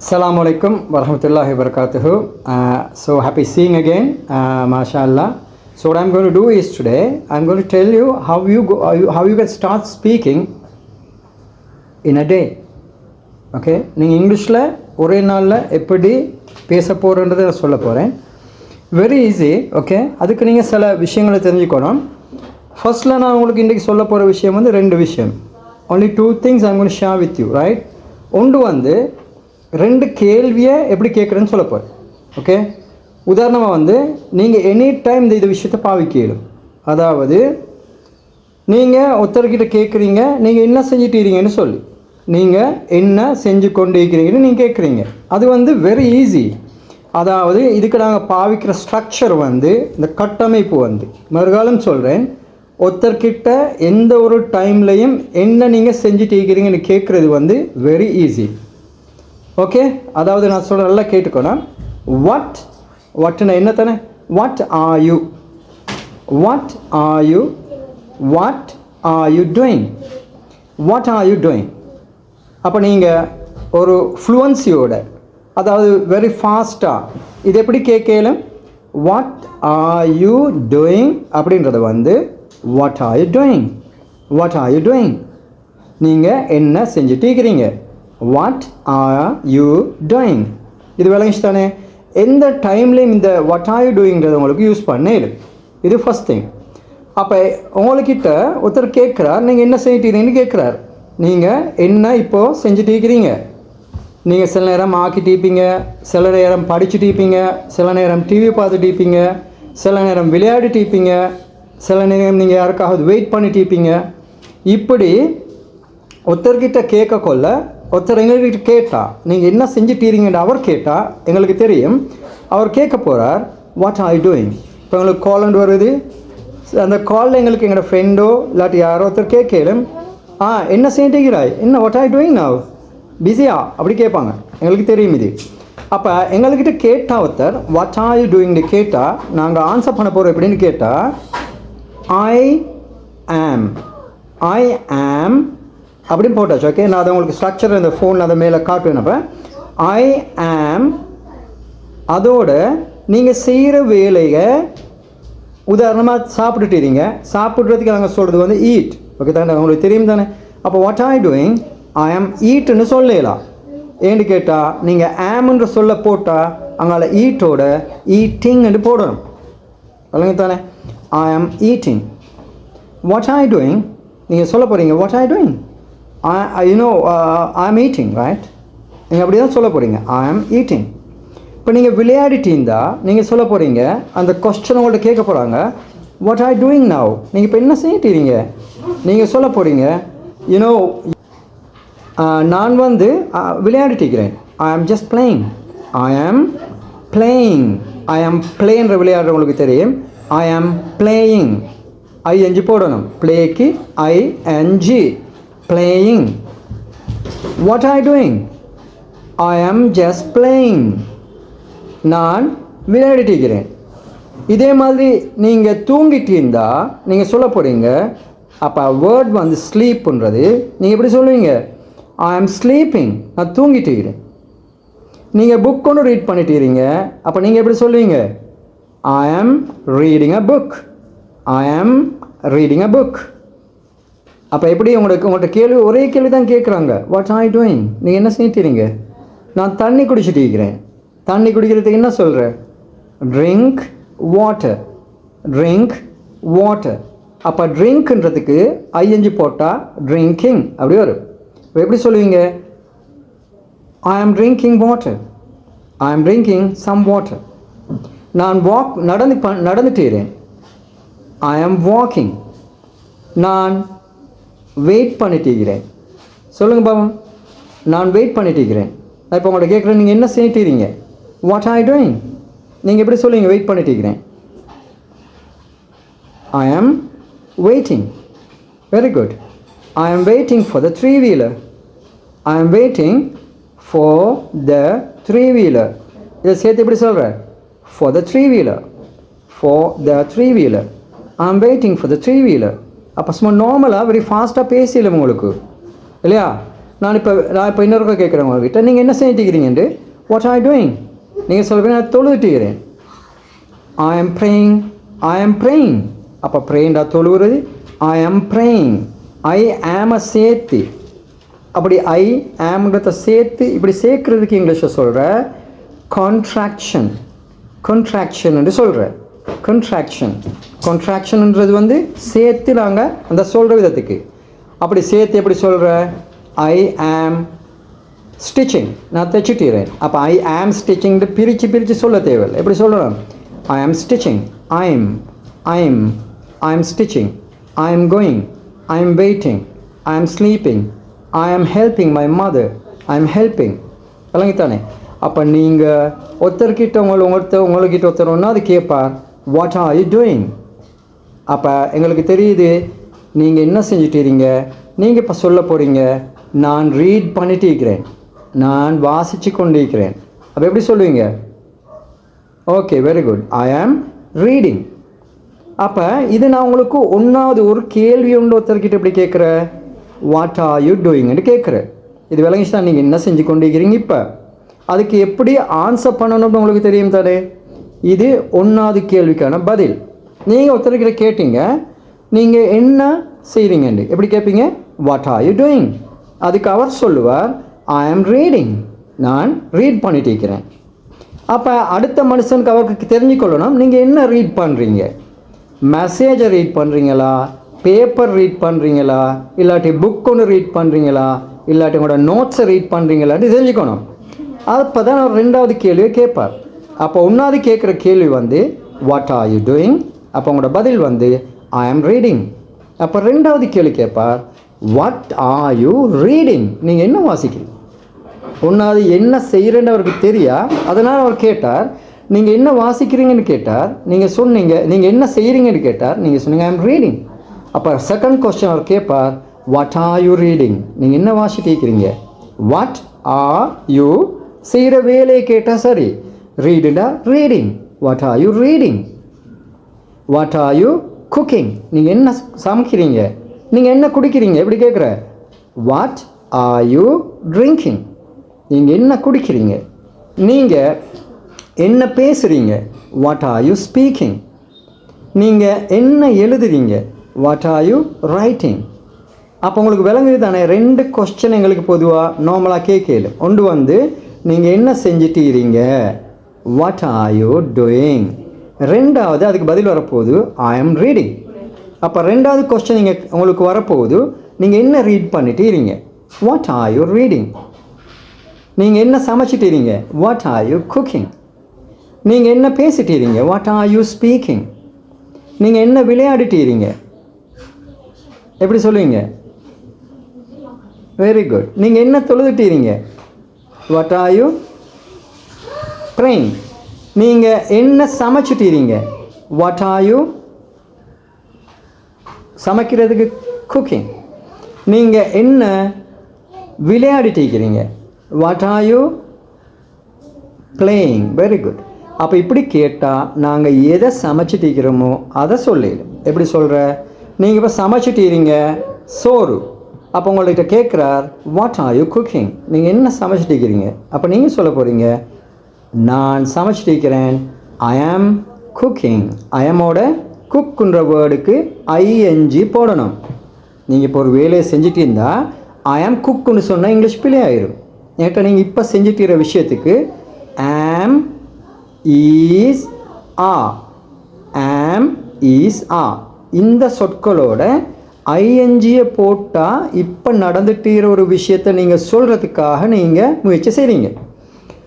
Assalamu alaikum warahmatullahi wabarakatuh. So happy seeing again, mashallah. So what I'm going to do is today I'm going to tell you how you can start speaking in a day. Okay, நீங்கள் இங்கிலீஷில் ஒரே நாளில் எப்படி பேச போகிறன்றதை நான் சொல்ல போகிறேன். Very easy. Okay, அதுக்கு நீங்கள் சில விஷயங்களை தெரிஞ்சுக்கணும். ஃபர்ஸ்ட்டில் நான் உங்களுக்கு இன்றைக்கி சொல்ல போகிற விஷயம் வந்து ரெண்டு விஷயம். only two things I'm going to share with you, right? ஒன்று வந்து ரெண்டு கேள்வியை எப்படி கேட்குறேன்னு சொல்ல போகிறேன். ஓகே, உதாரணமாக வந்து நீங்கள் எனி டைம் இந்த விஷயத்தை பாவிக்கலும். அதாவது நீங்கள் ஒருத்தர்கிட்ட கேட்குறீங்க, நீங்கள் என்ன செஞ்சிட்டீங்கன்னு சொல்லி, நீங்கள் என்ன செஞ்சு கொண்டு இருக்கிறீங்கன்னு நீங்கள் கேட்குறீங்க. அது வந்து வெரி ஈஸி. அதாவது இதுக்கு நாங்கள் பாவிக்கிற ஸ்ட்ரக்சர் வந்து இந்த கட்டமைப்பு வந்து மறுகாலம் சொல்கிறேன். ஒருத்தர்கிட்ட எந்த ஒரு டைம்லையும் என்ன நீங்கள் செஞ்சுட்டு இருக்கிறீங்கன்னு கேட்குறது வந்து வெரி ஈஸி. ஓகே, அதாவது நான் சொல்ல நல்லா கேட்டுக்கோனா, வாட்னா என்ன தானே, what are you, what are you, what are you doing, what are you doing. அப்போ நீங்கள் ஒரு ஃப்ளூவன்சியோட, அதாவது வெரி ஃபாஸ்ட்டாக இது எப்படி கேட்கலும், வாட் ஆர் யூ டூயிங் அப்படின்றத வந்து what are you doing, what are you doing. நீங்கள் என்ன செஞ்சுட்டு இருக்கிறீங்க, வாட் ஆர் யூ டூயிங். இது விளங்கிச்சு தானே. எந்த டைம்லேயும் இந்த வாட் ஆர் யூ டூயிங்கிறத உங்களுக்கு யூஸ் பண்ணேன். இது ஃபஸ்ட் திங். அப்போ உங்கள்கிட்ட ஒருத்தர் கேட்குறார், நீங்கள் என்ன செஞ்சிட்டீங்கன்னு கேட்குறார். நீங்கள் என்ன இப்போது செஞ்சுட்டு இருக்கிறீங்க. நீங்கள் சில நேரம் ஆக்கிட்டு இருப்பீங்க, சில நேரம் படிச்சுட்டு இருப்பீங்க, சில நேரம் டிவி பார்த்துட்டு இருப்பீங்க, சில நேரம் விளையாடிட்டு இருப்பீங்க, சில நேரம் நீங்கள் யாருக்காவது வெயிட் பண்ணிட்டு இருப்பீங்க. இப்படி ஒருத்தர்கிட்ட கேட்கக்கொள்ள, ஒருத்தர் எங்கள்கிட்ட கேட்டால் நீங்கள் என்ன செஞ்சுட்டீங்கன்னு அவர் கேட்டால் எங்களுக்கு தெரியும். அவர் கேட்க போகிறார் வாட் ஆர் யூ டூயிங். இப்போ எங்களுக்கு கால் அண்ட் வருது. அந்த காலில் எங்களுக்கு எங்களோட ஃப்ரெண்டோ இல்லாட்டி யாரோ ஒருத்தர் கேட்கலும், என்ன செஞ்சுக்கிறாய், என்ன what are you doing now, பிஸியா அப்படி கேட்பாங்க. எங்களுக்கு தெரியும் இது. அப்போ எங்கள்கிட்ட கேட்டால் ஒருத்தர் வாட் ஆர் யூ டூயிங்னு கேட்டால் நாங்கள் ஆன்சர் பண்ண போகிறோம் எப்படின்னு கேட்டால், ஐ ஆம் அப்படின்னு போட்டாச்சு. ஓகே, நான் அதை உங்களுக்கு ஸ்ட்ரக்சர் இந்த ஃபோனில் அதை மேலே காட்டுவேன். அப்போ ஐ ஆம், அதோட நீங்கள் செய்கிற வேலையை, உதாரணமாக சாப்பிட்டுட்டீங்க, சாப்பிட்றதுக்கு நாங்கள் சொல்கிறது வந்து ஈட். ஓகே தானே, உங்களுக்கு தெரியும் தானே. அப்போ what are you doing, I ஆம் ஈட்டுன்னு சொல்லலாம். ஏன்னு கேட்டால் நீங்கள் ஆம்ன்ற சொல்ல போட்டால் அங்கால ஈட்டோட ஈட்டிங்னு போடணும். இல்லைங்க தானே. ஐ ஆம் eating. What are you doing, நீங்கள் சொல்ல போகிறீங்க what are you doing, I ஆம் ஈட்டிங், ரைட். நீங்கள் அப்படி தான் சொல்ல போகிறீங்க, ஐ ஆம் ஈட்டிங். இப்போ நீங்கள் விளையாடிட்டீங்களா, நீங்கள் சொல்ல போகிறீங்க, அந்த கொஸ்டின் உங்கள்கிட்ட கேட்க போகிறாங்க what are you doing now, நீங்கள் இப்போ என்ன செய்யிட்டீங்க. நீங்கள் சொல்ல போகிறீங்க, யூனோ நான் வந்து விளையாடிட்டிருக்கிறேன், ஐ ஆம் ஜஸ்ட் பிளேயிங், ஐ ஆம் பிளேயிங். ஐ ஆம் பிளேன்ற விளையாடுறவங்களுக்கு தெரியும். ஐ ஆம் பிளேயிங், ஐஎன்ஜி போடணும். பிளேக்கு ING, playing. What are you doing, I am just playing, நான் விளையாடிட்டிருக்கிறேன். இதே மாதிரி நீங்கள் தூங்கிட்டு இருந்தால் நீங்கள் சொல்ல போகிறீங்க. அப்போ வேர்ட் வந்து ஸ்லீப்புன்றது நீங்கள் எப்படி சொல்லுவீங்க, ஐ ஆம் ஸ்லீப்பிங், நான் தூங்கிட்டு இருக்கிறேன். நீங்கள் புக் ஒன்று ரீட் பண்ணிட்டுறீங்க, அப்போ நீங்கள் எப்படி சொல்லுவீங்க, ஐ am reading a book, I am reading a book. அப்போ எப்படி உங்கள்கிட்ட கேள்வி ஒரே கேள்வி தான் கேட்குறாங்க, வாட் ஆர் யூ டூயிங், நீங்கள் என்ன செஞ்சிட்டீங்க. நான் தண்ணி குடிச்சிட்டு இருக்கிறேன். தண்ணி குடிக்கிறதுக்கு என்ன சொல்கிறேன், ட்ரிங்க் வாட்டர், ட்ரிங்க் வாட்டர். அப்போ ட்ரிங்க்ன்றதுக்கு ஐஎன்ஜி போட்டால் ட்ரிங்கிங் அப்படி வரும். இப்போ எப்படி சொல்லுவீங்க, ஐ am drinking water, I am drinking some water. நான் நடந்துட்டேன், ஐ ஆம் வாக்கிங். நான் வெயிட் பண்ணிட்டுக்கிறேன். சொல்லுங்கள் பாவம், நான் வெயிட் பண்ணிட்டுக்கிறேன். நான் இப்போ உங்கள்கிட்ட கேட்குறேன், நீங்கள் என்ன செய்யிட்டீங்க, வாட் ஆர் யூ டூயிங். நீங்கள் எப்படி சொல்லுவீங்க, வெயிட் பண்ணிட்டுக்கிறேன், ஐ ஆம் waiting. Very good. I am waiting for the three-wheeler. I am waiting for the three-wheeler. இதை சேர்த்து எப்படி சொல்கிறேன், for the three-wheeler, for the three-wheeler. I am waiting for the three-wheeler. அப்போ சும்மா நார்மலாக வெரி ஃபாஸ்ட்டாக பேசல உங்களுக்கு இல்லையா. நான் இப்போ இன்னொருக்கா கேட்குறேன் உங்கள்கிட்ட, நீங்கள் என்ன செஞ்சுட்டுக்கிறீங்கன்ட்டு. What are doing? நீங்கள் சொல்கிறேன் நான் தொழுதுட்டுக்கிறேன். ஐ ஆம் ப்ரேயிங், ஐ ஆம் ப்ரேயிங். அப்போ ப்ரேயின்டா தொழுகிறது. ஐ ஆம் ப்ரேயிங், ஐ ஆம் சேர்த்து, அப்படி ஐ ஆம்ன்றத சேர்த்து இப்படி சேர்க்குறதுக்கு இங்கிலீஷில் சொல்கிற கான்ட்ராக்ஷன், கான்ட்ராக்ஷன் என்று சொல்கிற கான்ட்ராக்ஷன். கான்ட்ராக்ஷன்ன்றது வந்து சேர்த்து நாங்கள் அந்த சொல்கிற விதத்துக்கு. அப்படி சேர்த்து எப்படி சொல்கிற? ஐ ஆம் ஸ்டிச்சிங், நான் தைச்சிட்டேன். அப்போ ஐ ஆம் ஸ்டிச்சிங் பிரித்து சொல்ல தேவையில்லை. எப்படி சொல்கிறேன்? I am stitching, I'm I'm I'm stitching, I am going, I am waiting, I am sleeping, I am helping my mother, I am helping. விளங்கித்தானே? அப்போ நீங்கள் ஒருத்தர்கிட்ட உங்கள்கிட்ட ஒருத்தர் ஒன்றா அது கேட்பார், வாட் ஆர் யூ டூயிங்? அப்போ எங்களுக்கு தெரியுது நீங்கள் என்ன செஞ்சுட்டீங்க. நீங்கள் இப்போ சொல்ல போகிறீங்க, நான் ரீட் பண்ணிட்டு இருக்கிறேன், நான் வாசித்து கொண்டு இருக்கிறேன். அப்போ எப்படி சொல்லுவீங்க? Okay, very good, I am reading. அப்போ இது நான் உங்களுக்கு ஒன்றாவது ஒரு கேள்வி உண்டு ஒருத்தர்கிட்ட எப்படி கேட்குற, வாட் ஆர் யூ டூயிங்னு கேட்குற. இது விளங்கிச்சு தான் நீங்கள் என்ன செஞ்சு கொண்டு இருக்கிறீங்க. இப்போ அதுக்கு எப்படி ஆன்சர் பண்ணணும்னு உங்களுக்கு தெரியும் தானே. இது ஒன்றாவது கேள்விக்கான பதில். நீங்கள் ஒருத்தர்கிட்ட கேட்டீங்க, நீங்கள் என்ன செய்கிறீங்கன்னு எப்படி கேட்பீங்க? What are you doing? அதுக்கு அவர் சொல்லுவார், ஐ ஆம் ரீடிங், நான் ரீட் பண்ணிட்டு இருக்கிறேன். அப்போ அடுத்த மனுஷனுக்கு அவருக்கு தெரிஞ்சுக்கொள்ளணும், நீங்கள் என்ன ரீட் பண்ணுறீங்க. மெசேஜை ரீட் பண்ணுறீங்களா, பேப்பர் ரீட் பண்ணுறீங்களா, இல்லாட்டி புக் ஒன்று ரீட் பண்ணுறீங்களா, இல்லாட்டி உங்களோட நோட்ஸை ரீட் பண்ணுறீங்களான்னு தெரிஞ்சுக்கணும். அப்போ தான் அவர் ரெண்டாவது கேள்வியை கேட்பார். அப்போ ஒன்றாவது கேட்குற கேள்வி வந்து வாட் ஆர் யூ டூயிங், அப்போ உங்களோட பதில் வந்து ஐ ஆம் ரீடிங். அப்போ ரெண்டாவது கேள்வி கேட்பார், வாட் ஆர் யூ ரீடிங், நீங்கள் என்ன வாசிக்கிறீங்க. ஒன்றாவது என்ன செய்கிறேன்னு அவருக்கு தெரியா, அதனால் அவர் கேட்டார், நீங்கள் என்ன வாசிக்கிறீங்கன்னு கேட்டார். நீங்கள் சொன்னீங்க நீங்கள் என்ன செய்கிறீங்கன்னு கேட்டார், நீங்கள் சொன்னீங்க ஐ ஆம் ரீடிங். அப்போ செகண்ட் கொஸ்டின் அவர் கேட்பார், வாட் ஆர் யூ ரீடிங், நீங்கள் என்ன வாசிட்டு இருக்கிறீங்க. வாட் ஆர் யூ, செய்கிற வேலையை கேட்டால் சரி, ரீடுடா reading. What are you reading. What are you cooking, நீங்கள் என்ன சமைக்கிறீங்க, நீங்கள் என்ன குடிக்கிறீங்க எப்படி கேட்குற. வாட் ஆர் யூ ட்ரிங்கிங், நீங்கள் என்ன குடிக்கிறீங்க. நீங்கள் என்ன பேசுகிறீங்க, வாட் ஆர் யூ ஸ்பீக்கிங். நீங்கள் என்ன எழுதுறீங்க, வாட் ஆர் யூ ரைட்டிங். அப்போ உங்களுக்கு விளங்குது தானே. ரெண்டு கொஸ்டின் எங்களுக்கு பொதுவாக நார்மலாக கேட்கல. ஒன்று வந்து நீங்கள் என்ன செஞ்சிட்டீங்க, வாட் ஆர் யூ டூயிங். ரெண்டாவது அதுக்கு பதில் வரப்போகுது ஐ ஆம் ரீடிங். அப்போ ரெண்டாவது கொஸ்டின் உங்களுக்கு வரப்போகுது, நீங்கள் என்ன ரீட் பண்ணிட்டீங்க, வாட் ஆர் யூ ரீடிங். நீங்கள் என்ன சமைச்சிட்டீங்க, வாட் ஆர் யூ குக்கிங். நீங்கள் என்ன பேசிட்டீங்க, வாட் ஆர் யூ ஸ்பீக்கிங். நீங்கள் என்ன விளையாடிட்டீங்க, எப்படி சொல்லுவீங்க. Very good. நீங்கள் என்ன தொழுதுட்டீங்க, வாட் ஆர் யூ ப்ரேயிங். நீங்கள் என்ன சமைச்சிட்டீங்க, வாட் ஆர் யூ சமைக்கிறதுக்கு குக்கிங். நீங்கள் என்ன விளையாடிட்டீங்க, what are you playing. Very good. அப்போ இப்படி கேட்டால் நாங்கள் எதை சமைச்சிட்டிருக்கிறோமோ அதை சொல்லிடும். எப்படி சொல்கிற, நீங்கள் இப்போ சமைச்சிட்டீங்க சோறு. அப்போ உங்கள்கிட்ட கேட்குறார், வாட் ஆர் யூ குக்கிங், நீங்கள் என்ன சமைச்சிட்டிருக்கிறீங்க. அப்போ நீங்கள் சொல்ல போகிறீங்க, நான் சமைச்சிட்டிருக்கிறேன், ஐ ஆம் குக்கிங். ஐஎமோட குக்குன்ற வேர்டுக்கு ஐஎன்ஜி போடணும். நீங்கள் இப்போ ஒரு வேலையை செஞ்சுட்டு இருந்தால் ஐ ஆம் குக்குன்னு சொன்னால் இங்கிலீஷ் பிள்ளை ஆயிரும். ஏன்ட்டா நீங்கள் இப்போ செஞ்சுட்டுற விஷயத்துக்கு ஆம் ஈஸ் ஆ, ஆம் ஈஸ் ஆ இந்த சொற்களோட ஐஎன்ஜியை போட்டால் இப்போ நடந்துட்டுற ஒரு விஷயத்தை நீங்கள் சொல்கிறதுக்காக நீங்கள் முயற்சி செய்கிறீங்க.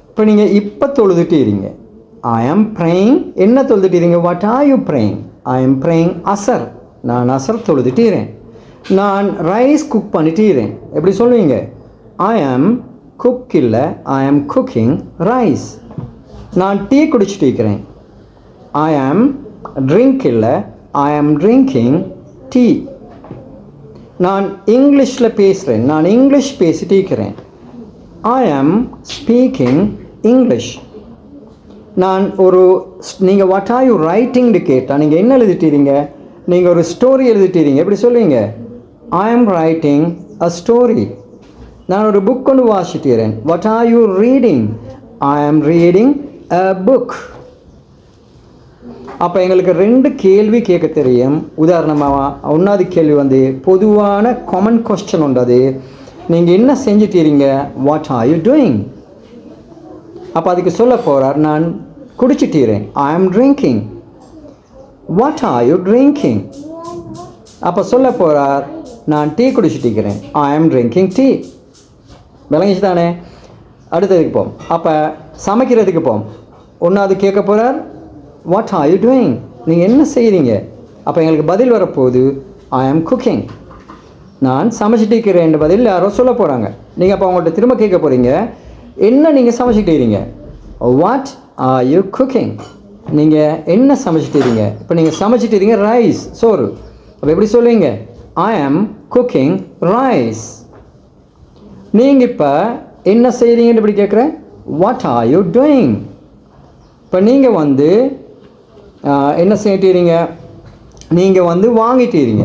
இப்போ நீங்கள் இப்போ தொழுதுட்டீங்க, ஐ ஆம் ப்ரேயிங். என்ன தொழுதுட்டீங்க, வாட் ஆர் யூ ப்ரேயிங். ஐ ஆம் ப்ரேயிங் அசர், நான் அசர் தொழுதுட்டீரேன். நான் ரைஸ் குக் பண்ணிட்டீரேன். எப்படி சொல்லுவீங்க, ஐ ஆம் குக் இல்லை, ஐ ஆம் குக்கிங் ரைஸ். நான் டீ குடிச்சிட்டு இருக்கிறேன், ஐ ஆம் ட்ரிங்க் இல்லை, ஐ ஆம் ட்ரிங்கிங் டீ. நான் இங்கிலீஷில் பேசுகிறேன், நான் இங்கிலீஷ் பேசிட்டு இருக்கிறேன், ஐ ஆம் ஸ்பீக்கிங் இங்கிலீஷ். நான் ஒரு நீங்கள் வாட் ஆர் யூ ரைட்டிங்னு கேட்டால் நீங்கள் என்ன எழுதிட்டீங்க, நீங்கள் ஒரு ஸ்டோரி எழுதிட்டீங்க. எப்படி சொல்லுவீங்க, ஐ ஆம் ரைட்டிங் அ ஸ்டோரி. நான் ஒரு புக் ஒன்று வாசிக்கிறேன். What are you reading? I am reading a book. அப்போ எங்களுக்கு 2 கேள்வி கேட்க தெரியும். உதாரணமாக 1வது கேள்வி வந்து பொதுவான காமன் கொஸ்டின் உண்டு. அது நீங்கள் என்ன செஞ்சிட்டீங்க? What are you doing? அப்போ அதுக்கு சொல்ல போகிறார், நான் குடிச்சிட்டீரேன். I am drinking. What are you drinking? அப்போ சொல்ல போகிறார், நான் tea குடிச்சிட்டிருக்கிறேன். I am drinking tea. விளங்கிச்சு தானே? அடுத்ததுக்கு போம். அப்போ சமைக்கிறதுக்கு போம். 1வது கேட்க போகிறார், வாட் ஆர் யூ டூயிங்? நீங்கள் என்ன செய்கிறீங்க? அப்போ எங்களுக்கு பதில் வரப்போகுது, ஐ ஆம் குக்கிங். நான் சமைச்சிட்டு இருக்கிறேன் பதில் யாரோ சொல்ல போகிறாங்க. நீங்கள் அப்போ அவங்கள்ட்ட திரும்ப கேட்க போகிறீங்க, என்ன நீங்கள் சமைச்சிட்டீங்க? What are you cooking? நீங்கள் என்ன சமைச்சிட்டீங்க? இப்போ நீங்கள் சமைச்சிட்டீங்க ரைஸ், சோறு. அப்போ எப்படி சொல்லுவீங்க? ஐ ஆம் குக்கிங் ரைஸ். நீங்கள் இப்போ என்ன செய்கிறீங்கன்னு இப்படி கேட்குறேன், வாட் ஆர் யூ டூயிங்? இப்போ நீங்கள் வந்து என்ன செய்யிட்டீங்க? நீங்கள் வந்து வாங்கிட்டீங்க.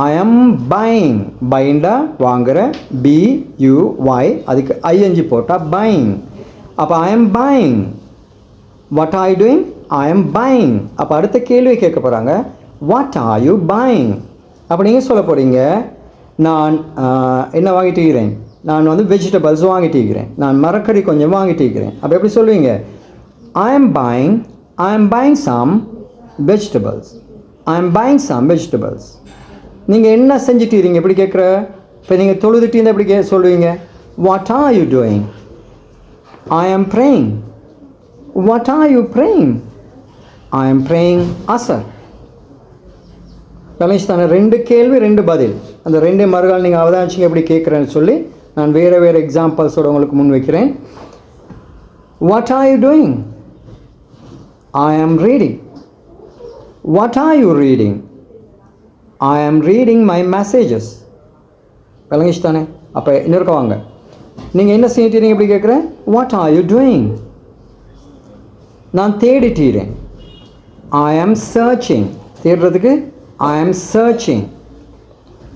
ஐ ஆம் பைங். பைண்டா வாங்குற, BUY, அதுக்கு ING போட்டால் பைங். அப்போ ஐ ஆம் பைங். What are you doing? I am பைங். அப்போ அடுத்த கேள்வி கேட்க போகிறாங்க, வாட் ஆர் யூ பைங்? அப்போ நீங்கள் சொல்ல போகிறீங்க, நான் என்ன வாங்கிட்டுக்கிறேன்? நான் வந்து வெஜிடபிள்ஸ் வாங்கிட்டுக்கிறேன். நான் மரக்கறி கொஞ்சம் வாங்கிட்டுக்கிறேன். அப்போ எப்படி சொல்லுவீங்க? I am buying some vegetables. I am buying some vegetables. நீங்கள் என்ன செஞ்சிட்டீங்க எப்படி கேட்குற? இப்போ நீங்கள் தொழுதுட்டீங்க எப்படி சொல்லுவீங்க? What are you doing? I am praying. What are you praying? I am praying Asr. Ramesh தானே? 2 கேள்வி 2 பதில். அந்த 2 மறுகால் நீங்கள் அவதானிச்சிங்க எப்படி கேட்குறேன்னு சொல்லி நான் வேறு எக்ஸாம்பிள்ஸோடு உங்களுக்கு முன் வைக்கிறேன். What are you doing? I am reading. What are you reading? I am reading my messages. விளங்கிச்சு தானே? அப்போ இன்னொருக்க வாங்க, நீங்கள் என்ன செய்யிட்டீங்க எப்படி கேட்குறேன்? What are you doing? நான் தேடிட்டீரேன். I am searching. தேடுறதுக்கு I am searching.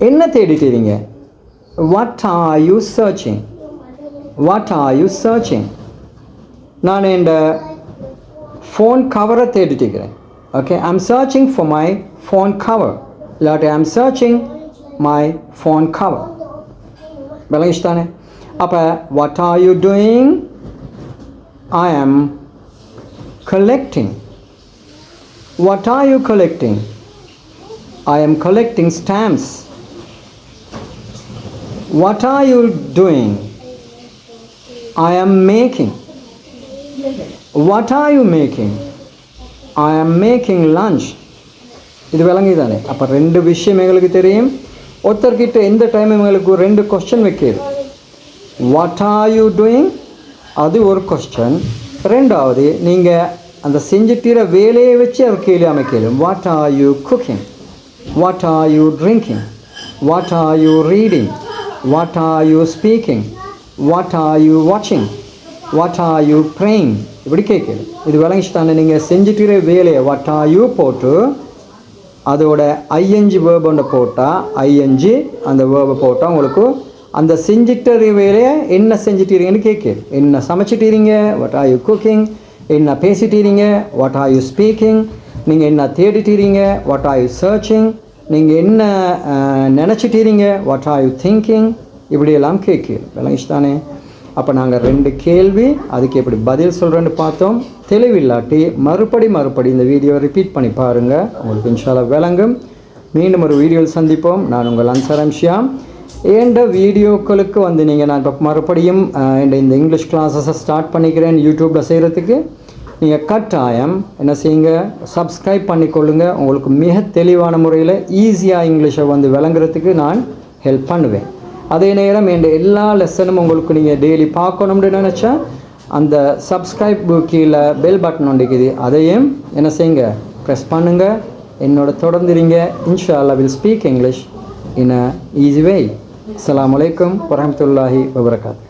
என்ன தேடிட்டீங்க? What are you searching? What are you searching? நான் இந்த ஃபோன் கவரை தேடிட்டுக்கிறேன். Okay, I am searching for my phone cover. இல்லாட்டி I am searching my phone cover. விளங்கிச்சு தானே? அப்போ what are you doing? I am collecting. What are you collecting? I am collecting stamps. What are you doing? I am making. What are you making? I am making lunch. இது விளங்கி தானே? அப்போ 2 விஷயம் எங்களுக்கு தெரியும். ஒருத்தர்கிட்ட எந்த டைம் எங்களுக்கு 2 கொஸ்டின் வைக்கிறது. What are you doing? அது ஒரு கொஸ்டின். 2வது நீங்கள் அந்த செஞ்சுட்டிற வேலையை வச்சு அவர் கேள்வி அமைக்கலும். What are you cooking? What are you drinking? What are you reading? What are you speaking? What are you வாட்சிங்? What are you praying? இப்படி கேட்குது. இது விளங்கிச்சு தானே? நீங்கள் செஞ்சுட்டுற வேலையை வாட் ஆர் யூ போட்டு அதோட ING வேர்ப் ஒன்று போட்டால் ING அந்த வேர்பை போட்டால் உங்களுக்கு அந்த செஞ்சிட்ட வேலையை என்ன செஞ்சிட்டீங்கன்னு கேட்குது. என்ன சமைச்சிட்டீங்க? What are you cooking? என்ன பேசிட்டீங்க? What are you speaking? நீங்கள் என்ன தேடிட்டீங்க? What are you searching? நீங்கள் என்ன நினச்சிட்டீங்க? What are you thinking? இப்படியெல்லாம் கேட்குது. விளங்கிச்சு தானே? அப்போ நாங்கள் 2 கேள்வி, அதுக்கு எப்படி பதில் சொல்கிறேன்னு பார்த்தோம். தெளிவில்லாட்டி மறுபடி இந்த வீடியோவை ரிப்பீட் பண்ணி பாருங்கள், உங்களுக்கு இன்ஷால்லா விளங்கும். மீண்டும் ஒரு வீடியோவில் சந்திப்போம். நான் உங்கள் அன்சார் ஷியாம். என்ற வீடியோக்களுக்கு வந்து நீங்கள் நான் இப்போ மறுபடியும் இந்த இங்கிலீஷ் கிளாஸஸை ஸ்டார்ட் பண்ணிக்கிறேன் யூடியூப்பில் செய்கிறதுக்கு. நீங்கள் கட்டாயம் என்ன செய்யுங்க, சப்ஸ்கிரைப் பண்ணிக்கொள்ளுங்கள். உங்களுக்கு மிக தெளிவான முறையில் ஈஸியாக இங்கிலீஷை வந்து விளங்குறதுக்கு நான் ஹெல்ப் பண்ணுவேன். அதே நேரம் என் எல்லா லெசனும் உங்களுக்கு நீங்கள் டெய்லி பார்க்கணும்னு நினச்சா அந்த சப்ஸ்கிரைப் கீழே பெல் பட்டன் ஒன்றிக்குது, அதையும் என்ன செய்யுங்க, ப்ரெஸ் பண்ணுங்கள். என்னோட தொடர்ந்துறீங்க. இன்ஷா அல்லாஹ் will speak English in a easy way. அஸ்ஸலாமு அலைக்கும் வரஹ்மத்துல்லாஹி வபரகாத்துஹு.